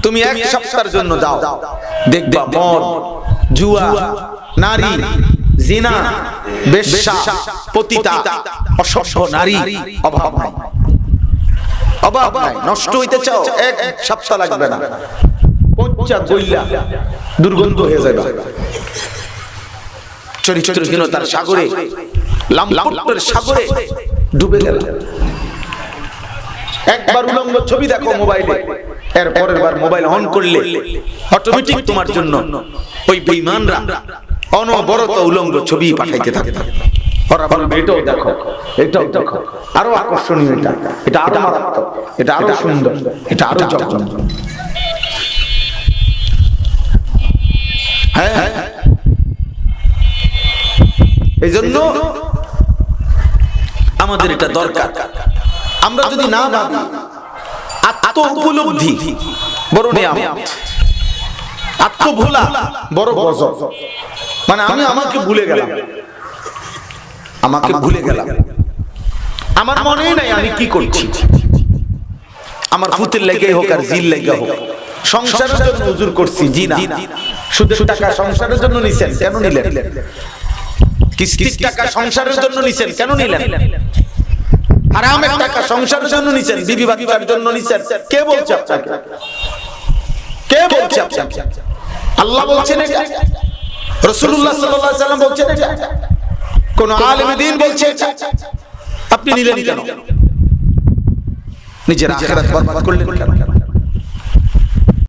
তুমি এক সপ্তাহের জন্য যাও, দেখবা মদ, জুয়া, নারী, জিনা, বেশ্যা, পতিতা, অসভ্য নারী অভাব নাই, অভাব নাই। নষ্ট হইতে চাও, এক সপ্তাহ লাগবে না, পচা গইলা দুর্গন্ধ হয়ে যাবে। চরিত্রহীনতার সাগরে, লাম্পটের সাগরে ডুবে গেল। একবার উলঙ্গ ছবি দেখো মোবাইলে, এর পরের বার মোবাইল অন করলে অটোমেটিক তোমার জন্য ওই বেঈমানরা অনবরত উলঙ্গ ছবি পাঠাইতে থাকে। ওরা বলবে এটাও দেখো, এটাও দেখো, আরো আকর্ষণীয়, এটা আরো মারাত্মক, এটা আরো সুন্দর, এটা আরো জঘন্য। হ্যাঁ হ্যাঁ, এই জন্য আমাদের এটা দরকার। আমরা যদি না ভাবি, আত্ম উপলব্ধি বড় নিয়ামত, আত্মভোলা বড় গজব। মানে আমি আমাকে ভুলে গেলাম, আমাকে ভুলে গেলাম, আমার মনেই নাই আমি কি করছি। আমার ফুতের লেগে হোক আর জিল লেগে হোক, সংসারের জন্য হুজুর করছি, জি না। সুদের টাকা সংসারের জন্য নিছেন, কেন নিলেন? কিস্তির টাকা সংসারের জন্য নিছেন, কেন নিলেন? হারামের টাকা সংসারের জন্য নিছেন, বিবি বাচ্চার জন্য নিছেন, কে বলছে আপনাকে? কে বলছে আপনাকে? আল্লাহ বলছেন এটা, রাসূলুল্লাহ সাল্লাল্লাহু আলাইহি ওয়াসাল্লাম বলছেন এটা, কোন আলেম দ্বীন বলছে এটা, আপনি নিলেন কেন? নিজের আখিরাত বরবাদ করলেন কেন?